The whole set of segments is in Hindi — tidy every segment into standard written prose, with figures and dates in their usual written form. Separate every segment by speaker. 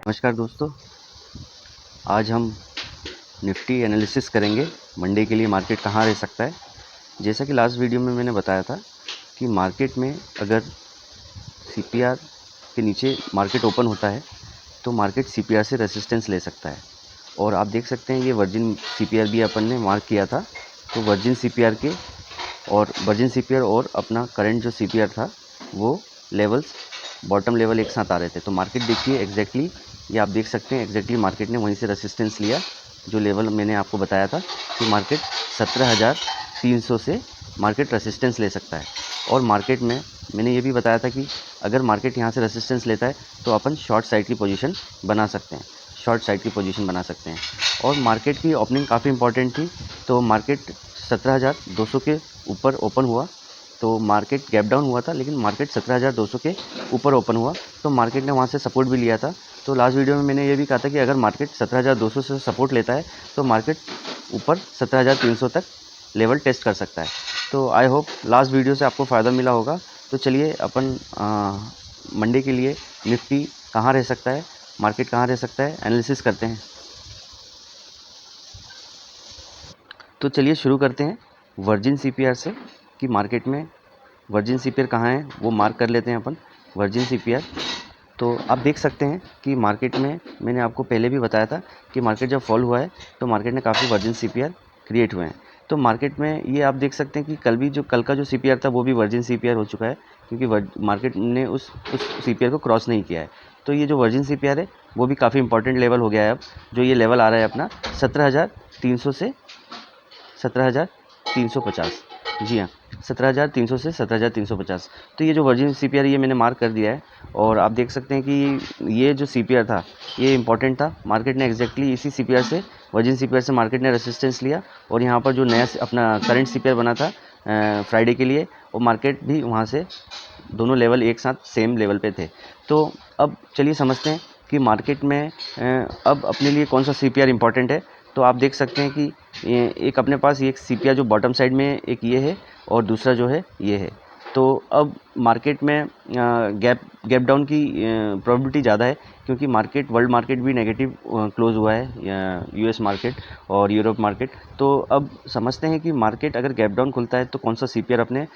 Speaker 1: नमस्कार दोस्तों, आज हम निफ्टी एनालिसिस करेंगे। मंडे के लिए मार्केट कहाँ रह सकता है। जैसा कि लास्ट वीडियो में मैंने बताया था कि मार्केट में अगर सीपीआर के नीचे मार्केट ओपन होता है तो मार्केट सीपीआर से रेजिस्टेंस ले सकता है। और आप देख सकते हैं ये वर्जिन सीपीआर भी अपन ने मार्क किया था। तो वर्जिन सीपीआर और अपना करंट जो सीपीआर था वो लेवल्स बॉटम लेवल एक साथ आ रहे थे। तो मार्केट देखिए एग्जैक्टली ये आप देख सकते हैं एग्जैक्टली मार्केट ने वहीं से रेजिस्टेंस लिया जो लेवल मैंने आपको बताया था कि मार्केट 17,300 से मार्केट रेजिस्टेंस ले सकता है। और मार्केट में मैंने ये भी बताया था कि अगर मार्केट यहाँ से रेजिस्टेंस लेता है तो अपन शॉर्ट साइड की पोजीशन बना सकते हैं। और मार्केट की ओपनिंग काफ़ी इंपॉर्टेंट थी। तो मार्केट 17,200 के ऊपर ओपन हुआ। तो मार्केट गैप डाउन हुआ था लेकिन मार्केट 17,200 के ऊपर ओपन हुआ। तो मार्केट ने वहाँ से सपोर्ट भी लिया था। तो लास्ट वीडियो में मैंने ये भी कहा था कि अगर मार्केट 17,200 से सपोर्ट लेता है तो मार्केट ऊपर 17,300 तक लेवल टेस्ट कर सकता है। तो आई होप लास्ट वीडियो से आपको फ़ायदा मिला होगा। तो चलिए अपन मंडे के लिए निफ्टी कहाँ रह सकता है, मार्केट कहाँ रह सकता है, एनालिसिस करते हैं। तो चलिए शुरू करते हैं वर्जिन सीपीआर से कि मार्केट में वर्जिन सीपीआर कहाँ है वो मार्क कर लेते हैं अपन। वर्जिन सीपीआर तो आप देख सकते हैं कि मार्केट में मैंने आपको पहले भी बताया था कि मार्केट जब फॉल हुआ है तो मार्केट ने काफ़ी वर्जिन सीपीआर क्रिएट हुए हैं। तो मार्केट में ये आप देख सकते हैं कि कल का जो सीपीआर था वो भी वर्जिन सीपीआर हो चुका है क्योंकि मार्केट ने उस सीपीआर को क्रॉस नहीं किया है। तो ये जो वर्जिन सीपीआर है वो भी काफ़ी इंपॉर्टेंट लेवल हो गया है। अब जो ये लेवल आ रहा है अपना 17,300 से 17,350, जी हाँ 17,300 से 17,350। तो ये जो वर्जिन सीपीआर ये मैंने मार्क कर दिया है। और आप देख सकते हैं कि ये जो सीपीआर था ये इंपॉर्टेंट था। मार्केट ने एग्जैक्टली इसी सीपीआर से वर्जिन सीपीआर से मार्केट ने रेजिस्टेंस लिया। और यहाँ पर जो नया अपना करंट सीपीआर बना था फ्राइडे के लिए वो मार्केट भी वहाँ से दोनों लेवल एक साथ सेम लेवल पे थे। तो अब चलिए समझते हैं कि मार्केट में अब अपने लिए कौन सा सीपीआर इंपॉर्टेंट है। तो आप देख सकते हैं कि एक अपने पास ये एक सीपीआर जो बॉटम साइड में एक ये है और दूसरा जो है ये है। तो अब मार्केट में गैप डाउन की प्रोबेबिलिटी ज़्यादा है क्योंकि वर्ल्ड मार्केट भी नेगेटिव क्लोज हुआ है, यूएस मार्केट और यूरोप मार्केट। तो अब समझते हैं कि मार्केट अगर गैप डाउन खुलता है तो कौन सा सीपीआर अपने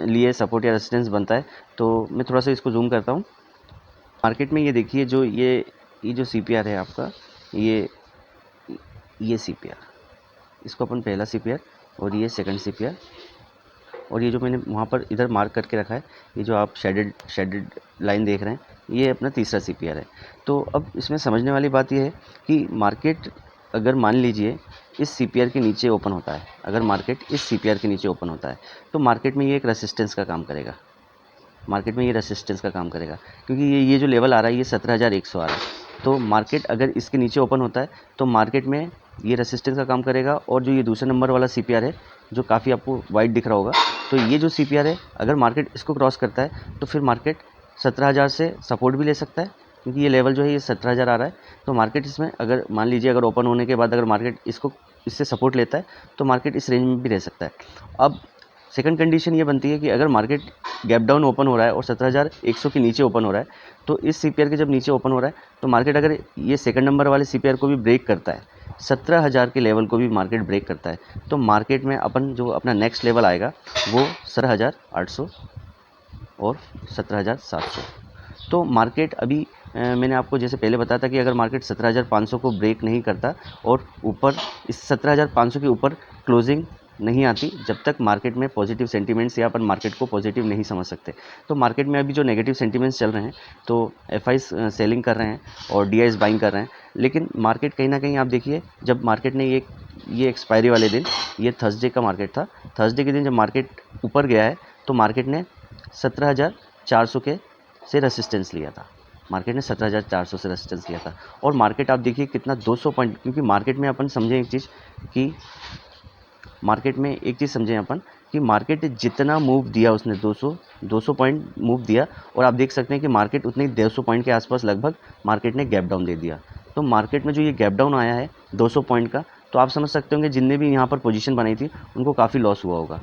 Speaker 1: लिए सपोर्ट या रेजिस्टेंस बनता है। तो मैं थोड़ा सा इसको जूम करता हूँ। मार्केट में ये देखिए जो ये जो सीपीआर है आपका ये सीपीआर, इसको अपन पहला सीपीआर और ये सेकंड सीपीआर और ये जो मैंने वहाँ पर इधर मार्क करके रखा है ये जो आप शेडेड लाइन देख रहे हैं ये अपना तीसरा सीपीआर है। तो अब इसमें समझने वाली बात ये है कि मार्केट अगर मान लीजिए इस सीपीआर के नीचे ओपन होता है, अगर मार्केट इस सीपीआर के नीचे ओपन होता है तो मार्केट में ये एक रेसिस्टेंस का काम करेगा। क्योंकि ये जो लेवल आ रहा है ये 17,100 आ रहा है। तो मार्केट अगर इसके नीचे ओपन होता है तो मार्केट में ये रेसिस्टेंस का काम करेगा। और जो ये दूसरे नंबर वाला सीपीआर है जो काफ़ी आपको वाइट दिख रहा होगा, तो ये जो सीपीआर है अगर मार्केट इसको क्रॉस करता है तो फिर मार्केट 17,000 से सपोर्ट भी ले सकता है क्योंकि ये लेवल जो है ये 17,000 आ रहा है। तो मार्केट इसमें अगर मान लीजिए अगर ओपन होने के बाद अगर मार्केट इससे सपोर्ट लेता है तो मार्केट इस रेंज में भी रह सकता है। अब सेकंड कंडीशन ये बनती है कि अगर मार्केट गैप डाउन ओपन हो रहा है और 17,100 के नीचे ओपन हो रहा है तो इस सीपीआर के जब नीचे ओपन हो रहा है तो मार्केट अगर ये सेकंड नंबर वाले सीपीआर को भी ब्रेक करता है, 17,000 के लेवल को भी मार्केट ब्रेक करता है, तो मार्केट में अपन जो अपना नेक्स्ट लेवल आएगा वो 17,800 और 17,700। तो मार्केट अभी मैंने आपको जैसे पहले बताया था कि अगर मार्केट 17,500 को ब्रेक नहीं करता और ऊपर इस 17,500 के ऊपर क्लोजिंग नहीं आती, जब तक मार्केट में पॉजिटिव सेंटीमेंट्स या अपन मार्केट को पॉजिटिव नहीं समझ सकते। तो मार्केट में अभी जो नेगेटिव सेंटीमेंट्स चल रहे हैं तो एफआईज सेलिंग कर रहे हैं और डीआईज बाइंग कर रहे हैं। लेकिन मार्केट कहीं ना कहीं आप देखिए जब मार्केट ने ये एक्सपायरी वाले दिन, ये थर्सडे का मार्केट था, थर्सडे के दिन जब मार्केट ऊपर गया है तो मार्केट ने 17,400 के से रेसिस्टेंस लिया था। मार्केट ने 17,400 से रेजिस्टेंस लिया था। और मार्केट आप देखिए कितना 200 पॉइंट, क्योंकि मार्केट में अपन समझें एक चीज़ कि मार्केट जितना मूव दिया उसने 200 पॉइंट मूव दिया। और आप देख सकते हैं कि मार्केट उतने 150 पॉइंट के आसपास लगभग मार्केट ने गैप डाउन दे दिया। तो मार्केट में जो ये गैप डाउन आया है 200 पॉइंट का, तो आप समझ सकते होंगे जिनने भी यहाँ पर पोजीशन बनाई थी उनको काफ़ी लॉस हुआ होगा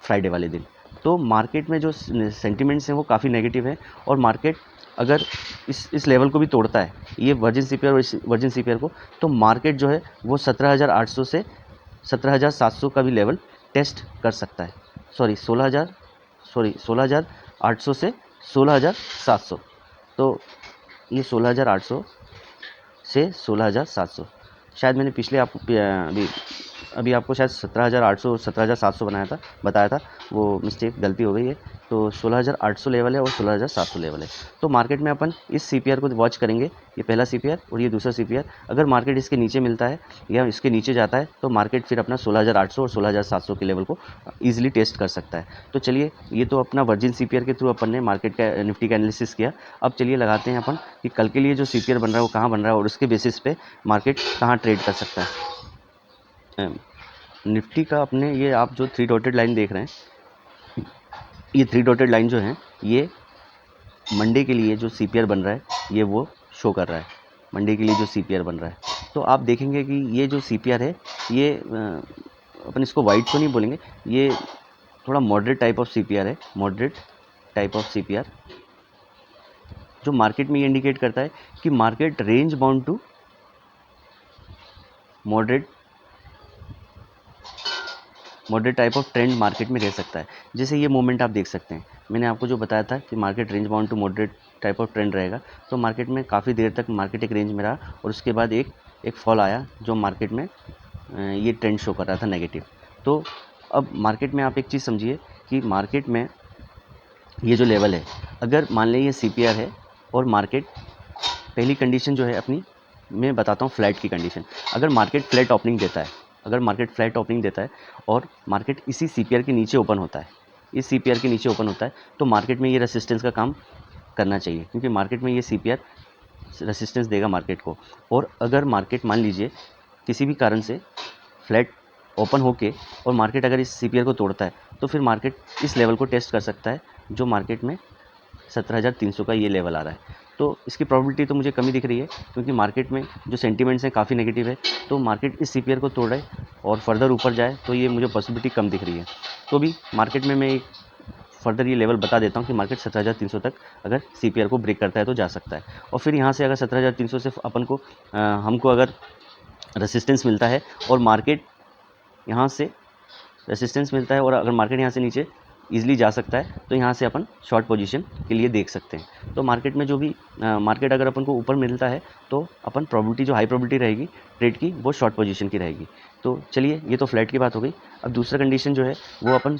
Speaker 1: फ्राइडे वाले दिन। तो मार्केट में जो सेंटिमेंट्स हैं वो काफ़ी नेगेटिव है। और मार्केट अगर इस लेवल को भी तोड़ता है, ये वर्जिन सीपीआर और वर्जिन सीपीआर को, तो मार्केट जो है वो 17,800 से 17,700 का भी लेवल टेस्ट कर सकता है। 16,800 से 16,700। तो ये 16,800 से 16,700, शायद मैंने पिछले अभी आपको शायद 17,800 और 17,700 बताया था, वो मिस्टेक गलती हो गई है। तो 16,800 लेवल है और 16,700 लेवल है। तो मार्केट में अपन इस सीपीआर को वॉच करेंगे, ये पहला सीपीआर और ये दूसरा सीपीआर। अगर मार्केट इसके नीचे मिलता है या इसके नीचे जाता है तो मार्केट फिर अपना 16,800 और 16,700 के लेवल को ईजिली टेस्ट कर सकता है। तो चलिए, ये तो अपना वर्जिन सीपीआर के थ्रू अपन ने मार्केट का निफ्टी का एनालिसिस किया। अब चलिए लगाते हैं अपन कि कल के लिए जो सीपीआर बन रहा है वो कहाँ बन रहा है और उसके बेसिस पे मार्केट कहाँ ट्रेड कर सकता है। निफ्टी का अपने ये आप जो 3 डॉटेड लाइन देख रहे हैं, ये 3 डॉटेड लाइन जो हैं ये मंडे के लिए जो सीपीआर बन रहा है ये वो शो कर रहा है। मंडे के लिए जो सीपीआर बन रहा है, तो आप देखेंगे कि ये जो सीपीआर है ये अपन इसको वाइट तो नहीं बोलेंगे, ये थोड़ा मॉडरेट टाइप ऑफ सीपीआर है। मॉडरेट टाइप ऑफ सीपीआर जो मार्केट में ये इंडिकेट करता है कि market range bound to moderate type of trend market में रह सकता है। जैसे ये मोमेंट आप देख सकते हैं, मैंने आपको जो बताया था कि market range bound to moderate type of trend रहेगा, तो मार्केट में काफ़ी देर तक मार्केट एक रेंज में रहा और उसके बाद एक फॉल आया जो मार्केट में ये ट्रेंड शो कर रहा था नेगेटिव। तो अब मार्केट में आप एक चीज़ समझिए कि मार्केट में ये जो लेवल है, अगर मान लें ये सीपीआर है और मार्केट, पहली कंडीशन जो है अपनी मैं बताता हूँ फ्लैट की कंडीशन। अगर मार्केट फ्लैट ओपनिंग देता है, और मार्केट इसी सीपीआर के नीचे ओपन होता है, इस सीपीआर के नीचे ओपन होता है, तो मार्केट में ये रेसिस्टेंस का काम करना चाहिए, क्योंकि मार्केट में ये सीपीआर रेसिस्टेंस देगा मार्केट को। और अगर मार्केट मान लीजिए किसी भी कारण से फ्लैट ओपन होके और मार्केट अगर इस सीपीआर को तोड़ता है, तो फिर मार्केट इस लेवल को टेस्ट कर सकता है जो मार्केट में 17,300 का ये लेवल आ रहा है। तो इसकी प्रोबेबिलिटी तो मुझे कमी दिख रही है, क्योंकि मार्केट में जो सेंटीमेंट्स हैं काफ़ी नेगेटिव है। तो मार्केट इस सीपीआर को तोड़े और फर्दर ऊपर जाए तो ये मुझे पॉसिबिलिटी कम दिख रही है। तो भी मार्केट में मैं एक फर्दर ये लेवल बता देता हूँ कि मार्केट 17,300 तक अगर सीपीआर को ब्रेक करता है तो जा सकता है। और फिर यहाँ से अगर 17,300 से अपन को हमको अगर रेसिस्टेंस मिलता है और मार्केट यहाँ से रेसिस्टेंस मिलता है और अगर मार्केट यहाँ से नीचे ईजिली जा सकता है, तो यहाँ से अपन शॉर्ट पोजीशन के लिए देख सकते हैं। तो मार्केट में जो भी मार्केट अगर अपन को ऊपर मिलता है तो अपन प्रोबेबिलिटी, जो हाई प्रोबेबिलिटी रहेगी ट्रेड की, वो शॉर्ट पोजीशन की रहेगी। तो चलिए, ये तो फ्लैट की बात हो गई। अब दूसरा कंडीशन जो है वो अपन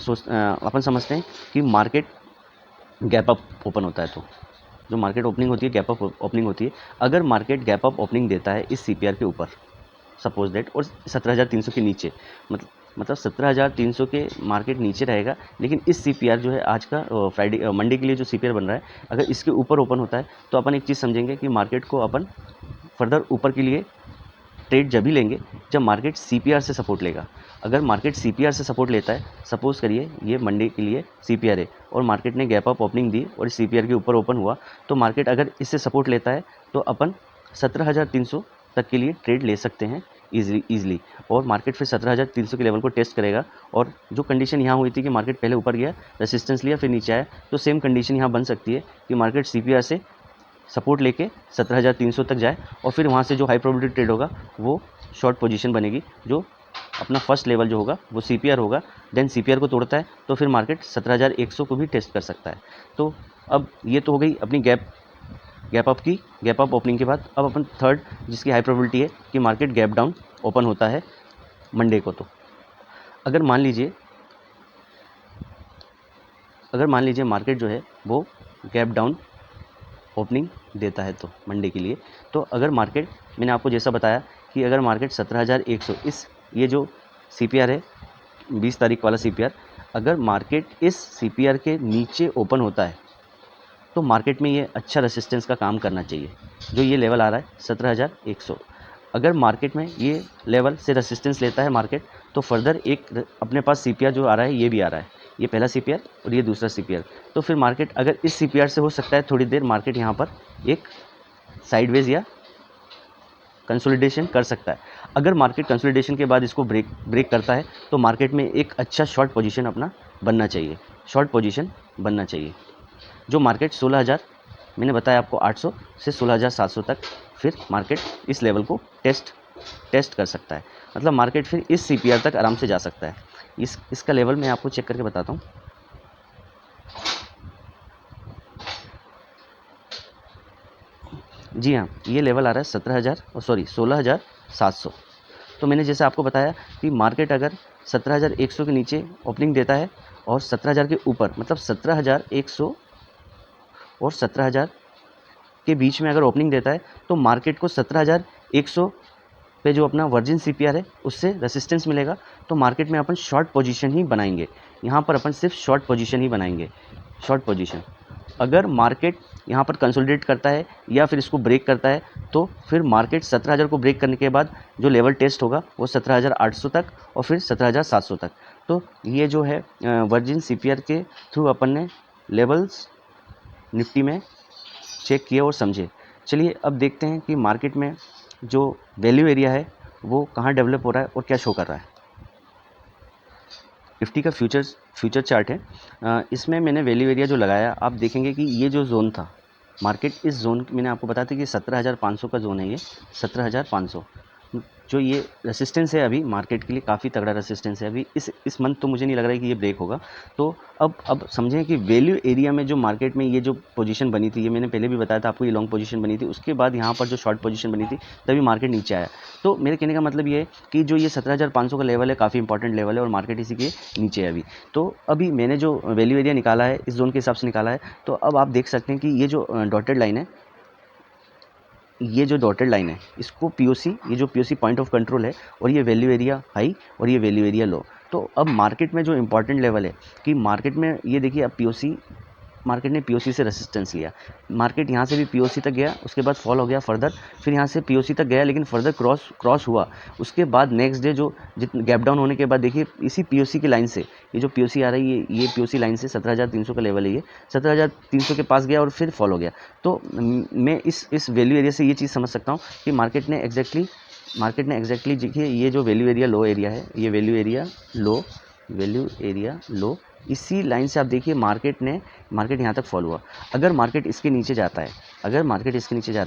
Speaker 1: समझते हैं कि मार्केट गैप अप ओपन होता है। तो जो मार्केट ओपनिंग होती है, गैप अप ओपनिंग होती है। अगर मार्केट गैप अप ओपनिंग देता है इस सीपीआर के ऊपर, सपोज दैट, और 17,300 के नीचे, मतलब 17,300 के मार्केट नीचे रहेगा, लेकिन इस सीपीआर जो है आज का मंडे के लिए जो सीपीआर बन रहा है, अगर इसके ऊपर ओपन होता है तो अपन एक चीज़ समझेंगे कि मार्केट को अपन फर्दर ऊपर के लिए ट्रेड जब ही लेंगे जब मार्केट सीपीआर से सपोर्ट लेगा। अगर मार्केट सीपीआर से सपोर्ट लेता है, सपोज करिए ये मंडे के लिए सीपीआर है और मार्केट ने गैप अप ओपनिंग दी और इस सीपीआर के ऊपर ओपन हुआ, तो मार्केट अगर इससे सपोर्ट लेता है तो अपन 17,300 तक के लिए ट्रेड ले सकते हैं ईजिली। और मार्केट फिर 17,300 के लेवल को टेस्ट करेगा। और जो कंडीशन यहाँ हुई थी कि मार्केट पहले ऊपर गया, रेसिस्टेंस लिया, फिर नीचे आया, तो सेम कंडीशन यहाँ बन सकती है कि मार्केट सीपीआर से सपोर्ट लेके 17,300 तक जाए और फिर वहाँ से जो हाई प्रोबेबिलिटी ट्रेड होगा वो शॉर्ट पोजीशन बनेगी। जो अपना फर्स्ट लेवल जो होगा वो सीपीआर होगा, देन सीपीआर को तोड़ता है तो फिर मार्केट 17,100 को भी टेस्ट कर सकता है। तो अब ये तो हो गई अपनी गैप अप ओपनिंग के बाद। अब अपन थर्ड, जिसकी हाई प्रोबेबिलिटी है कि मार्केट गैप डाउन ओपन होता है मंडे को। तो अगर मान लीजिए मार्केट जो है वो गैप डाउन ओपनिंग देता है तो मंडे के लिए, तो अगर मार्केट, मैंने आपको जैसा बताया कि अगर मार्केट 17,100, ये जो सीपीआर है 20 तारीख वाला सीपीआर, अगर मार्केट इस सीपीआर के नीचे ओपन होता है तो मार्केट में ये अच्छा रेसिस्टेंस का काम करना चाहिए। जो ये लेवल आ रहा है 17,100, अगर मार्केट में ये लेवल से रेसिस्टेंस लेता है मार्केट, तो फर्दर एक अपने पास सीपीआर जो आ रहा है ये भी आ रहा है, ये पहला सीपीआर और ये दूसरा सीपीआर। तो फिर मार्केट अगर इस सीपीआर से हो सकता है थोड़ी देर मार्केट यहाँ पर एक साइडवेज या कंसोलिडेशन कर सकता है। अगर मार्केट कंसोलिडेशन के बाद इसको ब्रेक करता है तो मार्केट में एक अच्छा शॉर्ट पोजीशन अपना बनना चाहिए, जो मार्केट मैंने बताया आपको 800 से 16,700 तक फिर मार्केट इस लेवल को टेस्ट कर सकता है, मतलब मार्केट फिर इस CPR तक आराम से जा सकता है। इसका लेवल मैं आपको चेक करके बताता हूँ। जी हाँ, ये लेवल आ रहा है 16,700। तो मैंने जैसे आपको बताया कि मार्केट अगर 17,100 के नीचे ओपनिंग देता है और 17,000 के ऊपर, मतलब 17,100 और 17,000 के बीच में अगर ओपनिंग देता है, तो मार्केट को 17,100 पे जो अपना वर्जिन CPR है उससे रेसिस्टेंस मिलेगा। तो मार्केट में अपन शॉर्ट पोजीशन ही बनाएंगे, यहाँ पर अपन सिर्फ शॉर्ट पोजीशन ही बनाएंगे, शॉर्ट पोजीशन। अगर मार्केट यहाँ पर कंसोलिडेट करता है या फिर इसको ब्रेक करता है, तो फिर मार्केट 17,000 को ब्रेक करने के बाद जो लेवल टेस्ट होगा वो 17,800 तक और फिर 17,700 तक। तो ये जो है वर्जिन CPR के थ्रू अपन ने लेवल्स निफ्टी में चेक किए और समझे। चलिए अब देखते हैं कि मार्केट में जो वैल्यू एरिया है वो कहाँ डेवलप हो रहा है और क्या शो कर रहा है। निफ्टी का फ्यूचर चार्ट है, इसमें मैंने वैल्यू एरिया जो लगाया, आप देखेंगे कि ये जो जोन था, मार्केट इस जोन, मैंने आपको बताया था कि 17,500 का जोन है, ये 17,500 जो ये रेसिस्टेंस है अभी मार्केट के लिए काफ़ी तगड़ा रेसिस्टेंस है अभी। इस मंथ तो मुझे नहीं लग रहा है कि ये ब्रेक होगा। तो अब समझें कि वैल्यू एरिया में जो मार्केट में ये जो पोजीशन बनी थी, ये मैंने पहले भी बताया था आपको, ये लॉन्ग पोजीशन बनी थी, उसके बाद यहाँ पर जो शॉर्ट पोजीशन बनी थी तभी मार्केट नीचे आया। तो मेरे कहने का मतलब ये है कि जो ये 17,500 का लेवल है काफ़ी इंपॉर्टेंट लेवल है और मार्केट इसी के नीचे है अभी। तो अभी मैंने जो वैल्यू एरिया निकाला है इस जोन के हिसाब से निकाला है। तो अब आप देख सकते हैं कि ये जो डॉटेड लाइन है, ये जो डॉटेड लाइन है इसको POC, ये जो POC पॉइंट ऑफ कंट्रोल है, और ये वैल्यू एरिया हाई और ये वैल्यू एरिया लो। तो अब मार्केट में जो इंपॉर्टेंट लेवल है कि मार्केट में ये देखिए, अब मार्केट ने POC से रेसिस्टेंस लिया, मार्केट यहाँ से भी POC तक गया, उसके बाद फॉल हो गया फर्दर, फिर यहाँ से POC तक गया लेकिन फर्दर क्रॉस हुआ। उसके बाद नेक्स्ट डे जो गैप डाउन होने के बाद देखिए इसी POC की लाइन से, ये जो POC आ रही है, ये POC लाइन से 17,300 का लेवल है, ये 17,300 के पास गया और फिर फॉल हो गया। तो मैं इस वैल्यू एरिया से ये चीज़ समझ सकता हूँ कि मार्केट ने एग्जैक्टली देखिए, ये जो वैल्यू एरिया लो एरिया है, ये वैल्यू एरिया लो, इसी लाइन से आप देखिए मार्केट यहाँ तक फॉल हुआ। अगर मार्केट इसके नीचे जाता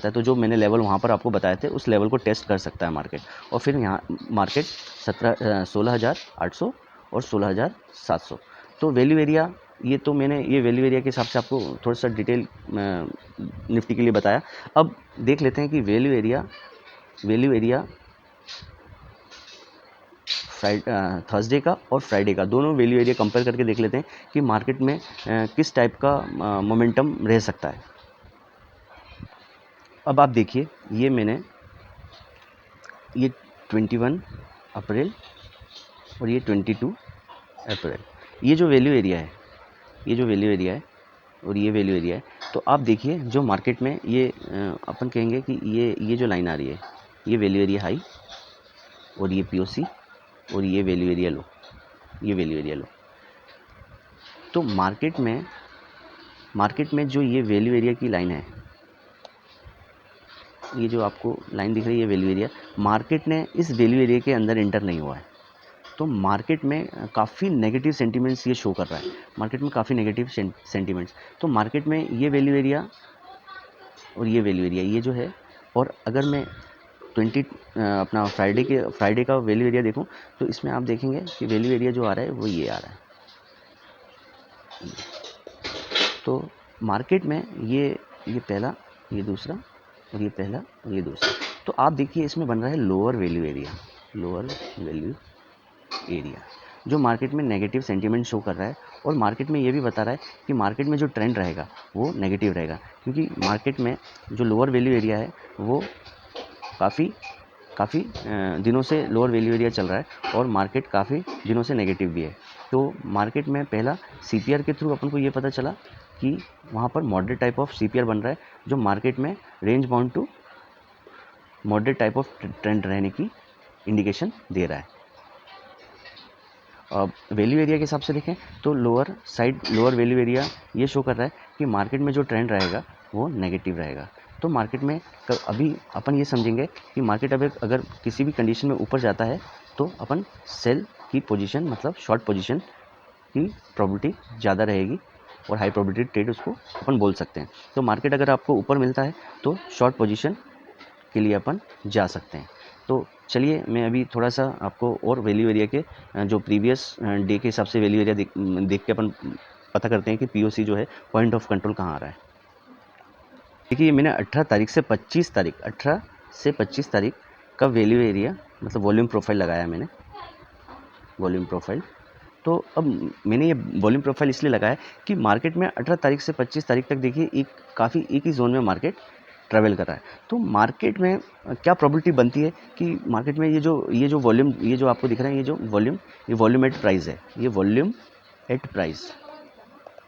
Speaker 1: है तो जो मैंने लेवल वहाँ पर आपको बताए थे उस लेवल को टेस्ट कर सकता है मार्केट, और फिर यहाँ मार्केट 16,800 और 16,700। तो वैल्यू एरिया, ये तो मैंने ये वैल्यू एरिया के हिसाब से आपको थोड़ा सा डिटेल निफ्टी के लिए बताया। अब देख लेते हैं कि वैल्यू एरिया थर्सडे का और फ्राइडे का दोनों वैल्यू एरिया कंपेयर करके देख लेते हैं कि मार्केट में किस टाइप का मोमेंटम रह सकता है। अब आप देखिए, ये मैंने ये 21 अप्रैल और ये 22 अप्रैल, ये जो वैल्यू एरिया है और ये वैल्यू एरिया है, तो आप देखिए जो मार्केट में ये अपन कहेंगे कि ये जो लाइन आ रही है, ये वैल्यू एरिया हाई और ये POC और ये वैल्यू एरिया लो, तो मार्केट में जो ये वैल्यू एरिया की लाइन है, ये जो आपको लाइन दिख रही है वैल्यू एरिया, मार्केट ने इस वैल्यू एरिया के अंदर इंटर नहीं हुआ है। तो मार्केट में काफ़ी नेगेटिव सेंटीमेंट्स ये शो कर रहा है, मार्केट में काफ़ी नेगेटिव सेंटीमेंट्स। तो मार्केट में ये वैल्यू एरिया और ये वैल्यू एरिया ये जो है, और अगर मैं अपना फ्राइडे का वैल्यू एरिया देखूं, तो इसमें आप देखेंगे कि वैल्यू एरिया जो आ रहा है वो ये आ रहा है। तो मार्केट में ये पहला, ये दूसरा, और ये पहला और ये दूसरा, तो आप देखिए इसमें बन रहा है लोअर वैल्यू एरिया जो मार्केट में नेगेटिव सेंटीमेंट शो कर रहा है, और मार्केट में ये भी बता रहा है कि मार्केट में जो ट्रेंड रहेगा वो नेगेटिव रहेगा, क्योंकि मार्केट में जो लोअर वैल्यू एरिया है वो काफ़ी दिनों से लोअर वैल्यू एरिया चल रहा है और मार्केट काफ़ी दिनों से नेगेटिव भी है। तो मार्केट में पहला CPR के थ्रू अपन को ये पता चला कि वहाँ पर मॉडरेट टाइप ऑफ CPR बन रहा है, जो मार्केट में range bound to moderate type of trend रहने की इंडिकेशन दे रहा है। अब वैल्यू एरिया के हिसाब से देखें तो लोअर वैल्यू एरिया ये शो कर रहा है कि मार्केट में जो ट्रेंड रहेगा वो नेगेटिव रहेगा। तो मार्केट में अभी अपन ये समझेंगे कि मार्केट अगर किसी भी कंडीशन में ऊपर जाता है तो अपन सेल की पोजीशन, मतलब शॉर्ट पोजीशन की प्रोबेबिलिटी ज़्यादा रहेगी और हाई प्रोबेबिलिटी ट्रेड उसको अपन बोल सकते हैं। तो मार्केट अगर आपको ऊपर मिलता है तो शॉर्ट पोजीशन के लिए अपन जा सकते हैं। तो चलिए मैं अभी थोड़ा सा आपको और वैल्यू एरिया के जो प्रीवियस डे के हिसाब से वैल्यू एरिया देख के अपन पता करते हैं कि पीओसी जो है पॉइंट ऑफ कंट्रोल कहाँ आ रहा है। देखिए मैंने 18 तारीख से 25 तारीख का वैल्यू एरिया मतलब वॉल्यूम प्रोफाइल लगाया मैंने, वॉल्यूम प्रोफाइल। तो अब मैंने ये वॉल्यूम प्रोफाइल इसलिए लगाया कि मार्केट में 18 तारीख से 25 तारीख तक देखिए एक ही जोन में मार्केट ट्रैवल कर रहा है। तो मार्केट में क्या प्रोबेबिलिटी बनती है कि मार्केट में ये जो वॉल्यूम, ये जो आपको दिख रहा है, ये वॉल्यूम एट प्राइस है, ये वॉल्यूम एट प्राइस।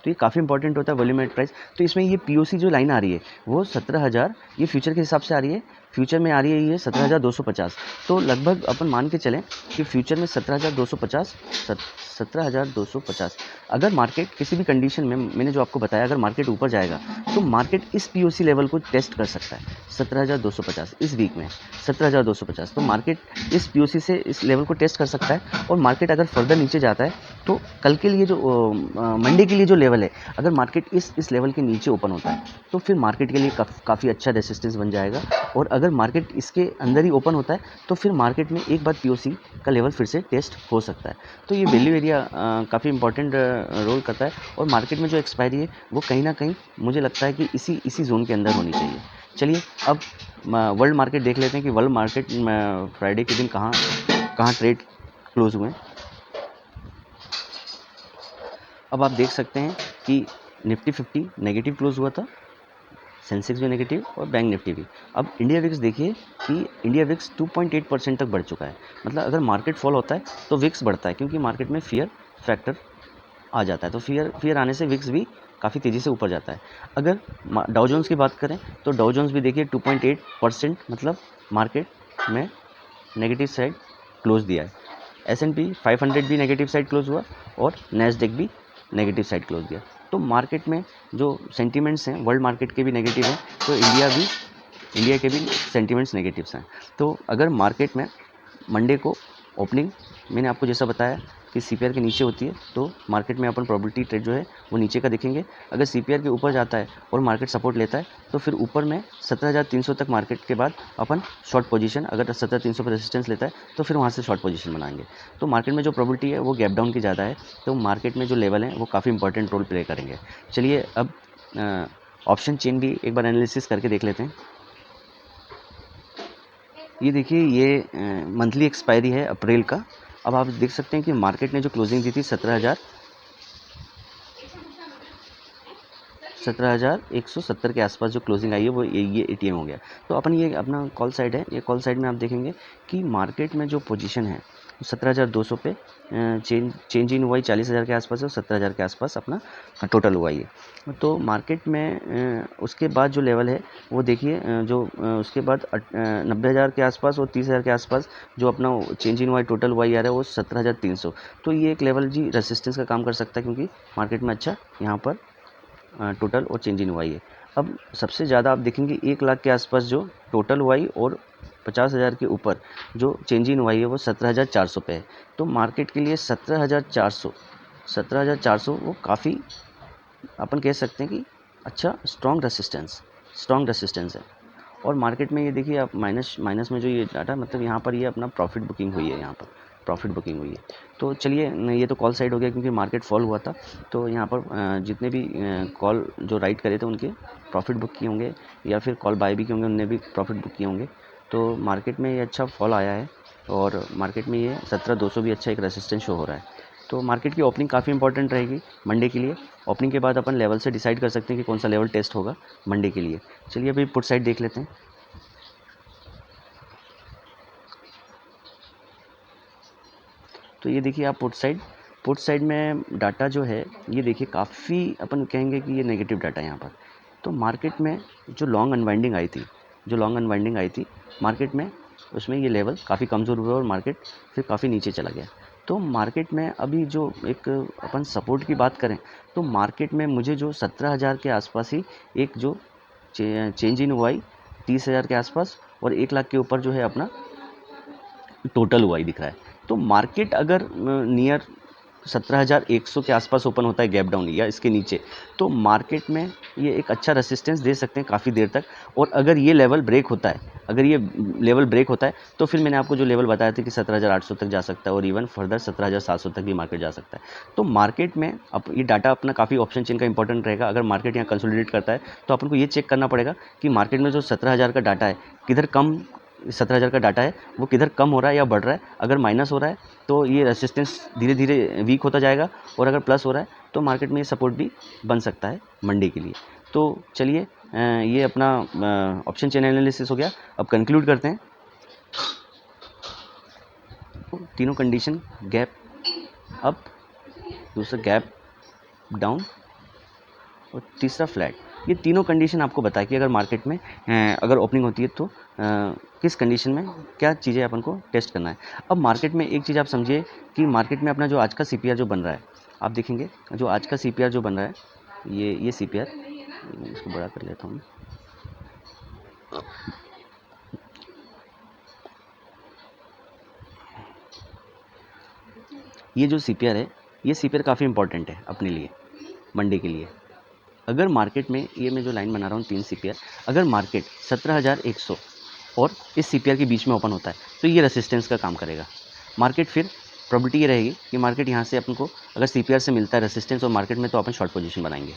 Speaker 1: तो ये काफ़ी इंपॉर्टेंट होता है वॉल्यूम एट प्राइस। तो इसमें ये पीओसी जो लाइन आ रही है वो 17,000, ये फ्यूचर के हिसाब से आ रही है, फ्यूचर में आ रही है ये 17,250। तो लगभग अपन मान के चलें कि फ्यूचर में 17,250 अगर मार्केट किसी भी कंडीशन में, मैंने जो आपको बताया, अगर मार्केट ऊपर जाएगा तो मार्केट इस पीओसी लेवल को टेस्ट कर सकता है 17,250 इस वीक में 17,250। तो मार्केट इस पीओसी से इस लेवल को टेस्ट कर सकता है। और मार्केट अगर फर्दर नीचे जाता है तो कल के लिए जो मंडे के लिए जो लेवल है, अगर मार्केट इस लेवल के नीचे ओपन होता है तो फिर मार्केट के लिए काफ़ी अच्छा रेसिस्टेंस बन जाएगा। और अगर मार्केट इसके अंदर ही ओपन होता है तो फिर मार्केट में एक बार पीओसी का लेवल फिर से टेस्ट हो सकता है। तो ये वैल्यू एरिया काफ़ी इंपॉर्टेंट रोल करता है। और मार्केट में जो एक्सपायरी है वो कहीं ना कहीं मुझे लगता है कि इसी जोन के अंदर होनी चाहिए। चलिए अब वर्ल्ड मार्केट देख लेते हैं कि वर्ल्ड मार्केट फ्राइडे के दिन कहाँ ट्रेड क्लोज हुए। अब आप देख सकते हैं कि निफ्टी 50 नेगेटिव क्लोज हुआ था, सेंसेक्स भी नेगेटिव और बैंक निफ्टी भी। अब इंडिया विक्स देखिए कि इंडिया विक्स 2.8% तक बढ़ चुका है। मतलब अगर मार्केट फॉल होता है तो विक्स बढ़ता है, क्योंकि मार्केट में फियर फैक्टर आ जाता है। तो फियर आने से विक्स भी काफ़ी तेज़ी से ऊपर जाता है। अगर डाउ जोन्स की बात करें तो डाउ जोन्स भी देखिए 2.8%, मतलब मार्केट में नेगेटिव साइड क्लोज दिया है। S&P 500 भी नेगेटिव साइड क्लोज हुआ और नैस्डैक भी नेगेटिव साइड क्लोज दिया। तो मार्केट में जो सेंटीमेंट्स हैं वर्ल्ड मार्केट के भी नेगेटिव हैं, तो इंडिया के भी सेंटीमेंट्स नेगेटिव्स हैं। तो अगर मार्केट में मंडे को ओपनिंग मैंने आपको जैसा बताया कि CPR के नीचे होती है तो मार्केट में अपन प्रोबेबिलिटी ट्रेड जो है वो नीचे का देखेंगे। अगर CPR के ऊपर जाता है और मार्केट सपोर्ट लेता है तो फिर ऊपर में 17,300 तक मार्केट के बाद अपन शॉर्ट पोजीशन, अगर 17,300 पर रेजिस्टेंस लेता है तो फिर वहाँ से शॉर्ट पोजीशन बनाएंगे। तो मार्केट में जो प्रोबेबिलिटी है वो गैप डाउन की ज़्यादा है। तो मार्केट में जो लेवल है वो काफ़ी इंपॉर्टेंट रोल प्ले करेंगे। चलिए अब ऑप्शन चेन भी एक बार एनालिसिस करके देख लेते हैं। ये देखिए ये मंथली एक्सपायरी है अप्रैल का। अब आप देख सकते हैं कि मार्केट ने जो क्लोजिंग दी थी 17,170 के आसपास जो क्लोजिंग आई है वो ये ATM हो गया। तो अपन ये अपना कॉल साइड है, ये कॉल साइड में आप देखेंगे कि मार्केट में जो पोजीशन है 17,200 पे चेंज इन हुआ 40,000 के आसपास है और 17,000 के आसपास अपना टोटल हुआ है। तो मार्केट में उसके बाद जो लेवल है वो देखिए उसके बाद 90,000 के आसपास और 30,000 के आसपास जो अपना चेंज इन हुआ टोटल हुआ आ रहा है वो 17,300। तो ये एक लेवल जी रेसिस्टेंस का काम कर सकता है, क्योंकि मार्केट में अच्छा यहाँ पर टोटल और चेंज इन हुई है। अब सबसे ज़्यादा आप देखेंगे 1 लाख के आसपास जो टोटल हुई और 50,000 के ऊपर जो चेंज इन हुई है वो 17,400 पे है। तो मार्केट के लिए 17,400 वो काफ़ी अपन कह सकते हैं कि अच्छा स्ट्रॉन्ग रेसिस्टेंस है। और मार्केट में ये देखिए आप माइनस में जो ये डाटा, मतलब यहाँ पर ये अपना प्रॉफिट बुकिंग हुई है, यहाँ पर प्रॉफिट बुकिंग हुई है। तो चलिए ये तो कॉल साइड हो गया क्योंकि मार्केट फॉल हुआ था। तो यहाँ पर जितने भी कॉल जो राइट करे थे उनके प्रॉफिट बुक किए होंगे, या फिर कॉल बाय भी किए होंगे, उनने भी प्रॉफिट बुक किए होंगे। तो मार्केट में ये अच्छा फॉल आया है और मार्केट में ये 17,200 भी अच्छा एक रेसिस्टेंस शो हो रहा है। तो मार्केट की ओपनिंग काफ़ी इंपॉर्टेंट रहेगी मंडे के लिए। ओपनिंग के बाद अपन लेवल से डिसाइड कर सकते हैं कि कौन सा लेवल टेस्ट होगा मंडे के लिए। चलिए अभी पुट साइड देख लेते हैं। तो ये देखिए आप पुट साइड में डाटा जो है ये देखिए काफ़ी अपन कहेंगे कि ये नेगेटिव डाटा है यहाँ पर। तो मार्केट में जो लॉन्ग अनवाइंडिंग आई थी मार्केट में, उसमें ये लेवल काफ़ी कमज़ोर हुआ और मार्केट फिर काफ़ी नीचे चला गया। तो मार्केट में अभी जो एक अपन सपोर्ट की बात करें तो मार्केट में मुझे जो 17,000 के आसपास ही एक जो चेंज इन हुआ 30,000 के आसपास और 1 लाख के ऊपर जो है अपना टोटल हुआ दिख रहा है। तो मार्केट अगर नियर 17,100 के आसपास ओपन होता है गैप डाउन या इसके नीचे, तो मार्केट में ये एक अच्छा रेसिस्टेंस दे सकते हैं काफ़ी देर तक। और अगर ये लेवल ब्रेक होता है, अगर ये लेवल ब्रेक होता है तो फिर मैंने आपको जो लेवल बताया था कि 17,800 तक जा सकता है और इवन फर्दर 17,700 तक भी मार्केट जा सकता है। तो मार्केट में अब ये डाटा अपना काफ़ी ऑप्शन चेन का इंपॉर्टेंट रहेगा। अगर मार्केट यहाँ कंसोलिडेट करता है तो अपन को ये चेक करना पड़ेगा कि मार्केट में जो 17,000 का डाटा है किधर कम, 17,000 का डाटा है वो किधर कम हो रहा है या बढ़ रहा है। अगर माइनस हो रहा है तो ये रेसिस्टेंस धीरे धीरे वीक होता जाएगा, और अगर प्लस हो रहा है तो मार्केट में ये सपोर्ट भी बन सकता है मंडे के लिए। तो चलिए ये अपना ऑप्शन चेन एनालिसिस हो गया। अब कंक्लूड करते हैं। तीनों कंडीशन, गैप अप, दूसरा गैप डाउन और तीसरा फ्लैट, ये तीनों कंडीशन आपको बताया कि अगर मार्केट में अगर ओपनिंग होती है तो किस कंडीशन में क्या चीज़ें अपन को टेस्ट करना है। अब मार्केट में एक चीज़ आप समझिए कि मार्केट में अपना जो आज का सीपीआर जो बन रहा है, आप देखेंगे जो आज का सीपीआर जो बन रहा है, ये सीपीआर, इसको बड़ा कर लेता हूँ। ये जो सीपीआर है, ये सीपीआर काफ़ी इंपॉर्टेंट है अपने लिए मंडे के लिए। अगर मार्केट में, ये मैं जो लाइन बना रहा हूँ 3 सीपीआर, अगर मार्केट 17,100 और इस सीपीआर के बीच में ओपन होता है तो ये रेसिस्टेंस का काम करेगा। मार्केट फिर प्रोबेबिलिटी ये रहेगी कि मार्केट यहाँ से अपन को अगर सीपीआर से मिलता है रेसिस्टेंस और मार्केट में, तो अपन शॉर्ट पोजीशन बनाएंगे।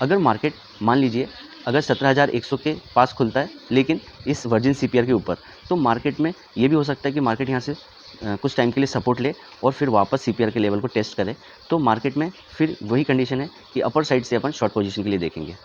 Speaker 1: अगर मार्केट मान लीजिए अगर 17,100 के पास खुलता है लेकिन इस वर्जिन सीपीआर के ऊपर, तो मार्केट में ये भी हो सकता है कि मार्केट यहाँ से कुछ टाइम के लिए सपोर्ट ले और फिर वापस सीपीआर के लेवल को टेस्ट करे। तो मार्केट में फिर वही कंडीशन है कि अपर साइड से अपन शॉर्ट पोजीशन के लिए देखेंगे।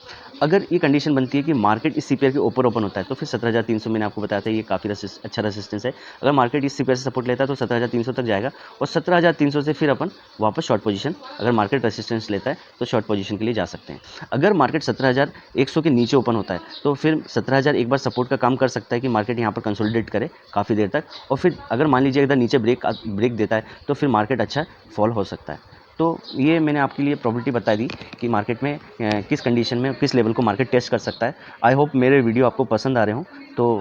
Speaker 1: अगर ये कंडीशन बनती है कि मार्केट इस सीपीआर के ऊपर ओपन होता है तो फिर 17,300 मैंने आपको बताया था ये काफ़ी अच्छा रेसिस्टेंस है। अगर मार्केट इस सीपीआर से सपोर्ट लेता है तो 17,300 तक जाएगा और 17,300 से फिर अपन वापस शॉर्ट पोजीशन, अगर मार्केट रेसिस्टेंस लेता है तो शॉर्ट पोजीशन के लिए जा सकते हैं। अगर मार्केट 17,100 के नीचे ओपन होता है तो फिर 17,000 एक बार सपोर्ट का काम कर सकता है कि मार्केट यहाँ पर कंसोलिडेट करे काफ़ी देर तक, और फिर अगर मान लीजिए अगर नीचे ब्रेक देता है तो फिर मार्केट अच्छा फॉल हो सकता है। तो ये मैंने आपके लिए प्रोबेबिलिटी बता दी कि मार्केट में किस कंडीशन में किस लेवल को मार्केट टेस्ट कर सकता है। आई होप मेरे वीडियो आपको पसंद आ रहे हों। तो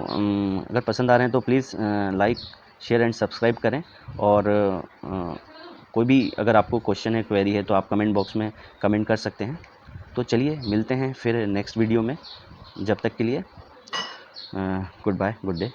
Speaker 1: अगर पसंद आ रहे हैं तो please like, share and subscribe करें। और कोई भी अगर आपको क्वेश्चन है, क्वेरी है, तो आप कमेंट बॉक्स में कमेंट कर सकते हैं। तो चलिए मिलते हैं फिर नेक्स्ट वीडियो में। जब तक के लिए गुड बाय, गुड डे।